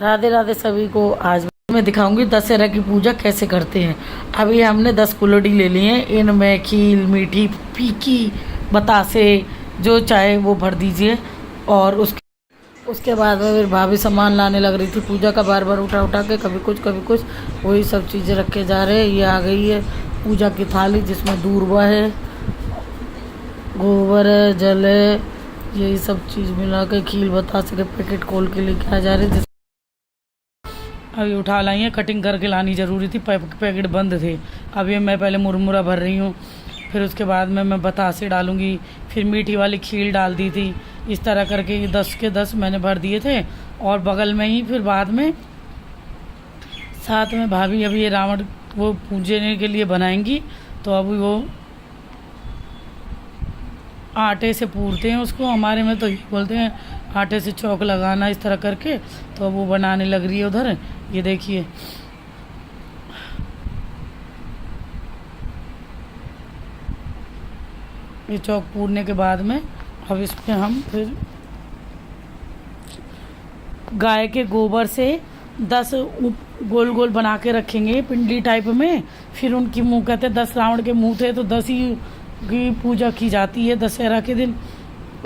राधे राधे सभी को। आज मैं दिखाऊंगी दशहरा की पूजा कैसे करते हैं। अभी हमने 10 कुल्हड़ी ले ली हैं। इनमें खील, मीठी, फीकी, बतासे जो चाहे वो भर दीजिए। और उसके बाद में फिर भाभी सामान लाने लग रही थी पूजा का, बार बार उठा उठा के, कभी कुछ वही सब चीज़ें रखे जा रहे हैं। ये आ गई है पूजा की थाली जिसमें दूर्वा है, गोबर है, जल है, यही सब चीज़ मिला के खील बतासे के पैकेट खोल के लेके आ जा रहे थे। अभी उठा लाई है, कटिंग करके लानी ज़रूरी थी, पैकेट बंद थे। अभी मैं पहले मुरमुरा भर रही हूँ, फिर उसके बाद में मैं बतासे डालूँगी, फिर मीठी वाली खील डाल दी थी। इस तरह करके ये 10 के 10 मैंने भर दिए थे। और बगल में ही फिर बाद में साथ में भाभी अभी ये रावण वो पूजने के लिए बनाएंगी, तो अभी वो आटे से पूरते हैं उसको, हमारे में तो ये बोलते हैं आटे से चौक लगाना, इस तरह करके। तो वो बनाने लग रही है उधर, ये देखिए। ये चौक पूरने के बाद में अब इसमें हम फिर गाय के गोबर से 10 गोल गोल बना के रखेंगे पिंडी टाइप में। फिर उनकी मुँह कहते हैं 10 रावण के मुँह थे, तो 10 ही की पूजा की जाती है दशहरा के दिन।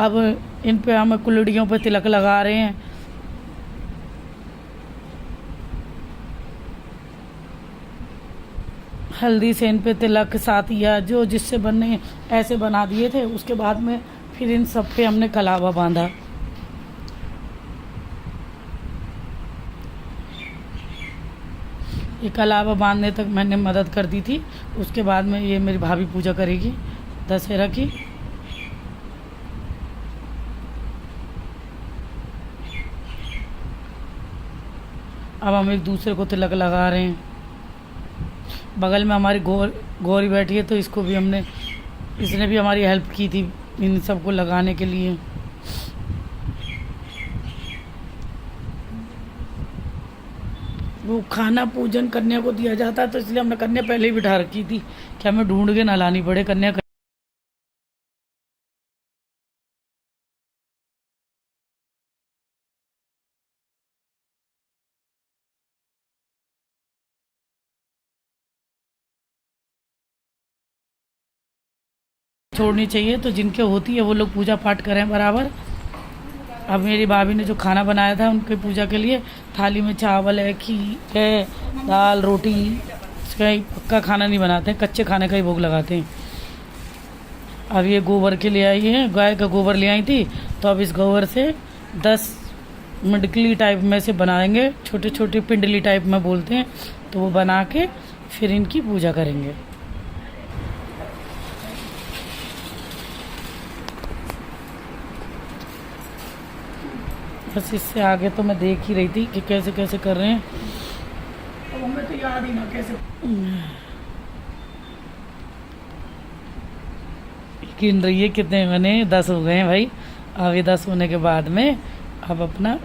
अब इन पे हम कुल्हड़ियों पे तिलक लगा रहे हैं। हल्दी से इन पे तिलक, सातिया जो जिससे बनने ऐसे बना दिए थे। उसके बाद में फिर इन सब पे हमने कलावा बांधा। ये कलावा बांधने तक मैंने मदद कर दी थी। उसके बाद में ये मेरी भाभी पूजा करेगी दशहरा की। अब हम एक दूसरे को तिलक लगा रहे हैं। बगल में हमारी गौरी बैठी है, तो इसको भी इसने भी हमारी हेल्प की थी इन सबको लगाने के लिए। वो खाना पूजन कन्या को दिया जाता है, तो इसलिए हमने कन्या पहले ही बिठा रखी थी कि हमें ढूंढ के ना लानी पड़े कन्या। छोड़नी चाहिए, तो जिनके होती है वो लोग पूजा पाठ करें बराबर। अब मेरी भाभी ने जो खाना बनाया था उनके पूजा के लिए, थाली में चावल है, खीर है, दाल, रोटी। इसका पक्का खाना नहीं बनाते हैं, कच्चे खाने का ही भोग लगाते हैं। अब ये गोबर के लिए आई है, गाय का गोबर ले आई थी, तो अब इस गोबर से 10 मडकली टाइप में से बनाएंगे, छोटे छोटे पिंडली टाइप में बोलते हैं। तो वो बना के फिर इनकी पूजा करेंगे। बस इससे आगे तो मैं देख ही रही थी कि कैसे कैसे कर रहे हैं। अब हमें तो याद ही ना कैसे। गिन रही है कितने बने, 10 हो गए हैं भाई। अब ये 10 होने के बाद में अब अपना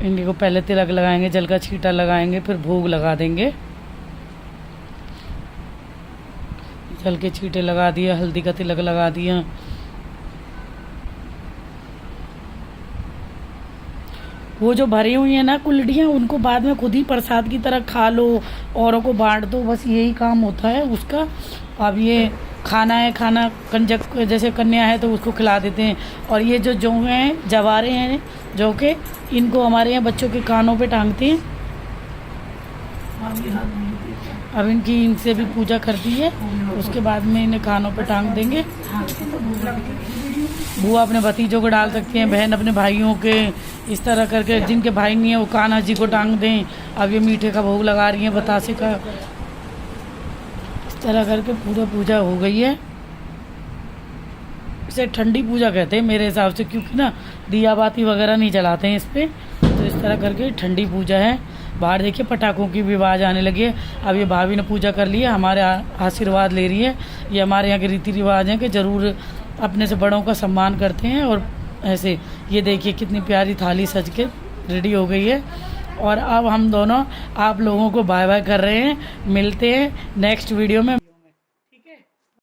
इनके को पहले तिलक लगाएंगे, जल का छींटा लगाएंगे, फिर भोग लगा देंगे। जल के छींटे लगा दिए, हल्दी का तिलक लगा दिया। वो जो भरी हुई है ना कुल्हड़ियाँ, उनको बाद में खुद ही प्रसाद की तरह खा लो, औरों को बांट दो, बस यही काम होता है उसका। अब ये खाना है, खाना कंजक जैसे कन्या है तो उसको खिला देते हैं। और ये जो जौ हैं, जवारे हैं, जौ के, इनको हमारे यहाँ बच्चों के कानों पे टांगते हैं। अब इनसे भी पूजा कर दी है, उसके बाद में इन्हें कानों पे टांग देंगे। बुआ अपने भतीजों को डाल सकती हैं, बहन अपने भाइयों के, इस तरह करके। जिनके भाई नहीं है वो कान्हा जी को टांग दें। अब ये मीठे का भोग लगा रही हैं, बतासे का। इस तरह करके पूरा पूजा हो गई है। इसे ठंडी पूजा कहते हैं मेरे हिसाब से, क्योंकि ना दिया बाती वगैरह नहीं जलाते हैं इस पर। तो इस तरह करके ठंडी पूजा है। बाहर देखिए पटाखों की भी आवाज़ आने लगी है। अब ये भाभी ने पूजा कर ली है, हमारे आशीर्वाद ले रही है। ये हमारे यहाँ के रीति रिवाज हैं कि ज़रूर अपने से बड़ों का सम्मान करते हैं। और ऐसे ये देखिए कितनी प्यारी थाली सज के रेडी हो गई है। और अब हम दोनों आप लोगों को बाय बाय कर रहे हैं। मिलते हैं नेक्स्ट वीडियो में।